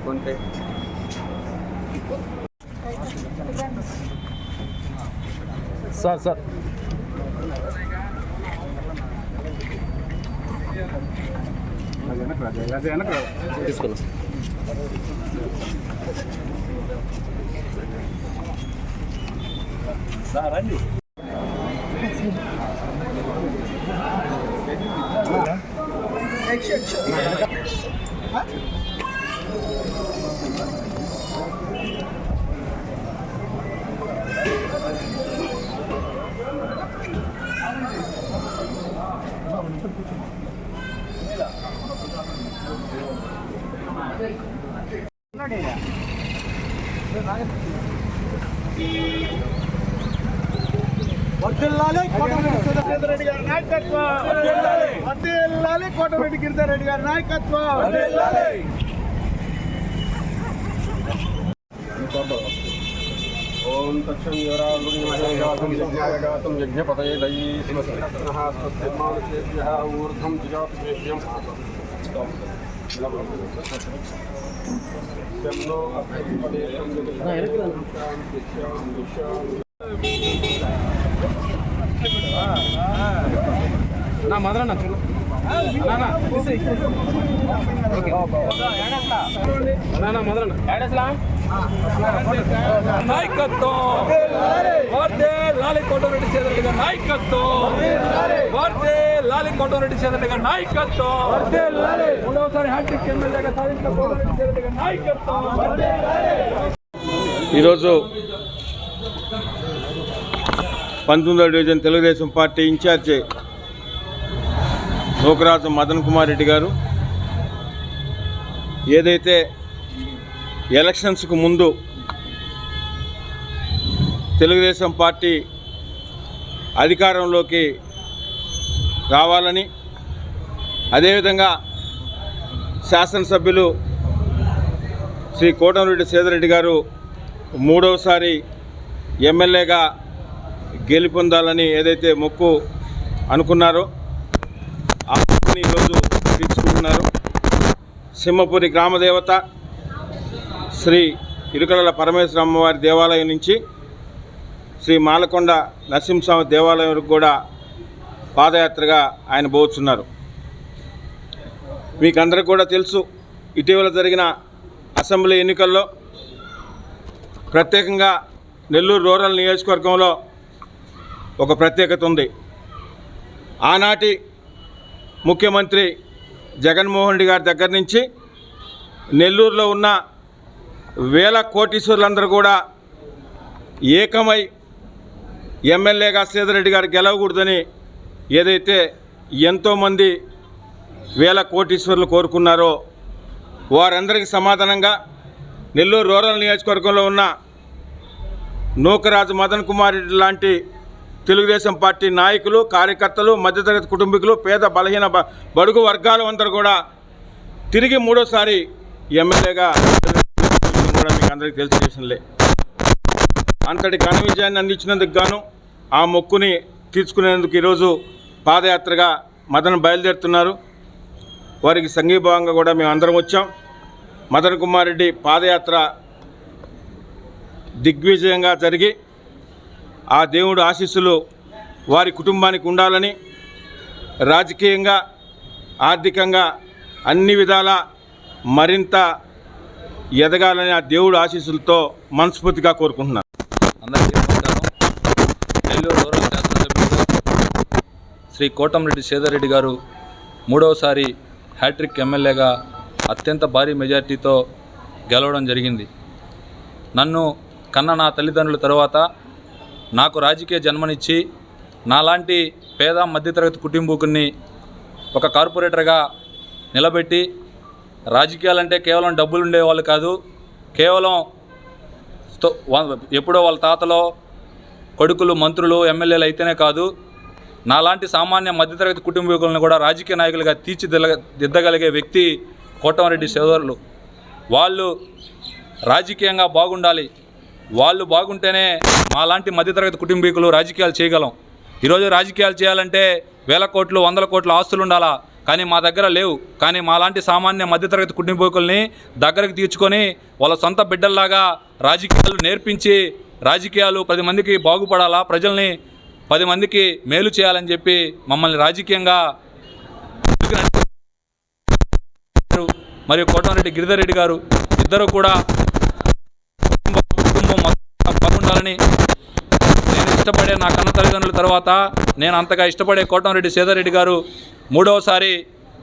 Phone पे sir తీసుకో sir రండి వర్ధిల్లాలి కోటమిరెడ్డి గారి నాయకత్వం, వర్ధిల్లాలి కోటమిరెడ్డి గిరిధర్రెడ్డి గారి నాయకత్వం. ఓం తక్షం యువరాజుం యజ్ఞపతయే దయీ స్వస్తినః స్వస్తిర్మానుషేభ్యః ఊర్ధ్వం జిగాతుభ్యం నా మదరన్న నాయకత్వం వార్తే లాలి కోటమిరెడ్డి శ్రీధర్ గారి నాయకత్వం, వార్తే లాలి కోటమిరెడ్డి శ్రీధర్ గారి నాయకత్వం, మూడవసారి హ్యాట్రిక్ ఎమ్మెల్యేగా సాధించిన కోటమిరెడ్డి శ్రీధర్ గారి నాయకత్వం. ఈరోజు 19వ division Telugu Desam party incharge Nookaraju Madan Kumar Reddy గారు ఏదైతే ఎలక్షన్స్కు ముందు తెలుగుదేశం పార్టీ అధికారంలోకి రావాలని, అదేవిధంగా శాసనసభ్యులు శ్రీ కోటమిరెడ్డి శ్రీధర్ రెడ్డి గారు మూడవసారి ఎమ్మెల్యేగా గెలుపొందాలని ఏదైతే మొక్కు అనుకున్నారో ఆ మొక్కుని ఈరోజు తీర్చుకుంటున్నారు. సింహపురి గ్రామదేవత శ్రీ ఇరుకల పరమేశ్వర అమ్మవారి దేవాలయం నుంచి శ్రీ మాలకొండ నరసింహస్వామి దేవాలయం వరకు కూడా పాదయాత్రగా ఆయన పోతున్నారు. మీకు అందరికీ కూడా తెలుసు, ఇటీవల జరిగిన అసెంబ్లీ ఎన్నికల్లో ప్రత్యేకంగా నెల్లూరు రూరల్ నియోజకవర్గంలో ఒక ప్రత్యేకత ఉంది. ఆనాటి ముఖ్యమంత్రి జగన్మోహన్ రెడ్డి గారి దగ్గర నుంచి నెల్లూరులో ఉన్న వేల కోటీశ్వరులందరూ కూడా ఏకమై ఎమ్మెల్యేగా శ్రీధర్ రెడ్డి గారు గెలవకూడదని ఏదైతే ఎంతోమంది వేల కోటీశ్వరులు కోరుకున్నారో వారందరికీ సమాధానంగా నెల్లూరు రూరల్ నియోజకవర్గంలో ఉన్న నూకరాజు మదన్ కుమార్ రెడ్డి లాంటి తెలుగుదేశం పార్టీ నాయకులు, కార్యకర్తలు, మధ్యతరగతి కుటుంబీకులు, పేద బలహీన బడుగు వర్గాలు అందరూ కూడా తిరిగి మూడోసారి ఎమ్మెల్యేగా కూడా మీకు అందరికీ తెలిసిన విషయంలే. అంతటి ఘన విజయాన్ని అందించినందుకు గాను ఆ మొక్కుని తీర్చుకునేందుకు ఈరోజు పాదయాత్రగా మదన్ బయలుదేరుతున్నారు. వారికి సంఘీభావంగా కూడా మేము అందరం వచ్చాం. మదన్ కుమార్ రెడ్డి పాదయాత్ర దిగ్విజయంగా జరిగి ఆ దేవుడు ఆశీస్సులు వారి కుటుంబానికి ఉండాలని, రాజకీయంగా ఆర్థికంగా అన్ని విధాల మరింత ఎదగాలని ఆ దేవుడు ఆశీస్సులతో మనస్ఫూర్తిగా కోరుకుంటున్నాను. అందరికీ నమస్కారం. నెల్లూరు రూరల్ శాసనసభ్యులు శ్రీ కోటమిరెడ్డి శ్రీధర్ రెడ్డి గారు మూడవసారి హ్యాట్రిక్ ఎమ్మెల్యేగా అత్యంత భారీ మెజార్టీతో గెలవడం జరిగింది. నన్ను కన్న నా తల్లిదండ్రుల తర్వాత నాకు రాజకీయ జన్మనిచ్చి నాలాంటి పేద మధ్యతరగతి కుటుంబీకుని ఒక కార్పొరేటర్గా నిలబెట్టి, రాజకీయాలంటే కేవలం డబ్బులు ఉండేవాళ్ళు కాదు, కేవలం ఎప్పుడో వాళ్ళ తాతలో కొడుకులు మంత్రులు ఎమ్మెల్యేలు అయితేనే కాదు, నాలాంటి సామాన్య మధ్యతరగతి కుటుంబీకులను కూడా రాజకీయ నాయకులుగా తీర్చిదిద్దగలిగే వ్యక్తి కోటమిరెడ్డి సోదరులు. వాళ్ళు రాజకీయంగా బాగుండాలి. వాళ్ళు బాగుంటేనే మాలాంటి మధ్యతరగతి కుటుంబీకులు రాజకీయాలు చేయగలం. ఈరోజు రాజకీయాలు చేయాలంటే వేల కోట్లు, వందల కోట్ల ఆస్తులు ఉండాలా, కానీ మా దగ్గర లేవు. కానీ మాలాంటి సామాన్య మధ్యతరగతి కుటుంబీకుల్ని దగ్గరకు తీర్చుకొని వాళ్ళ సొంత బిడ్డల్లాగా రాజకీయాలు నేర్పించి రాజకీయాలు 10 మందికి బాగుపడాలా, ప్రజల్ని 10 మందికి మేలు చేయాలని చెప్పి మమ్మల్ని రాజకీయంగా మరియు కోటమిరెడ్డి గిరిధర్ రెడ్డి గారు ఇద్దరు కూడా కుటుంబం బాగుండాలని నేను ఇష్టపడే నా కన్న తల్లిదండ్రుల తర్వాత నేను అంతగా ఇష్టపడే కోటమిరెడ్డి శ్రీధర్ రెడ్డి గారు మూడవసారి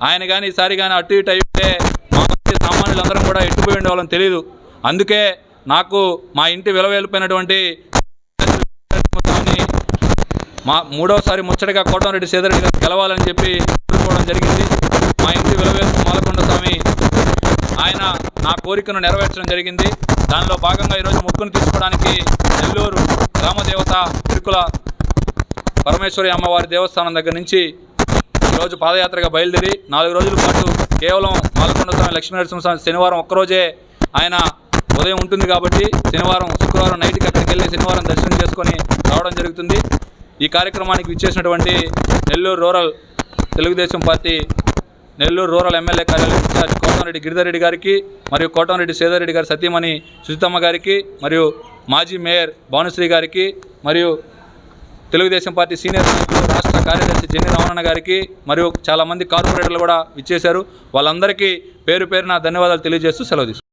ఆయన కానీ ఈసారి కానీ అటు ఇటు అయితే మా సామాన్యులందరం కూడా ఎట్టుపోయి ఉండేవాళ్ళని తెలియదు. అందుకే నాకు మా ఇంటి విలువైపోయినటువంటి మా మూడవసారి ముచ్చటగా కోటమిరెడ్డి శ్రీధర్ రెడ్డి గారు గెలవాలని చెప్పి కోరుకోవడం జరిగింది. మా ఇంటి విలువైపు మాలకొండ స్వామి ఆయన నా కోరికను నెరవేర్చడం జరిగింది. దానిలో భాగంగా ఈరోజు మొక్కును తీసుకోవడానికి నెల్లూరు గ్రామదేవత తిరుకుల పరమేశ్వరి అమ్మవారి దేవస్థానం దగ్గర నుంచి ఈరోజు పాదయాత్రగా బయలుదేరి 4 రోజుల పాటు కేవలం మాలకొండ స్వామి లక్ష్మీనరసింహస్వామి శనివారం ఒక్కరోజే ఆయన ఉదయం ఉంటుంది కాబట్టి శనివారం శుక్రవారం నైట్కి అక్కడికి వెళ్ళి శనివారం దర్శనం చేసుకొని రావడం జరుగుతుంది. ఈ కార్యక్రమానికి విచ్చేసినటువంటి Nellore rural Telugu Desam party Nellore rural MLA కార్యాలయం ఇన్ఛార్జ్ కోటమిరెడ్డి గిరిధర్ రెడ్డి గారికి మరియు కోటమిరెడ్డి శ్రీధర్ రెడ్డి గారి సతీమణి సుజితమ్మ గారికి మరియు మాజీ మేయర్ భానుశ్రీ గారికి మరియు తెలుగుదేశం పార్టీ సీనియర్ నాయకులు రాష్ట్ర కార్యదర్శి జెన్ని రమణన్న గారికి మరియు చాలామంది కార్పొరేటర్లు కూడా విచ్చేశారు. వాళ్ళందరికీ పేరు పేరున ధన్యవాదాలు తెలియజేస్తూ సెలవు తీసుకుంటారు.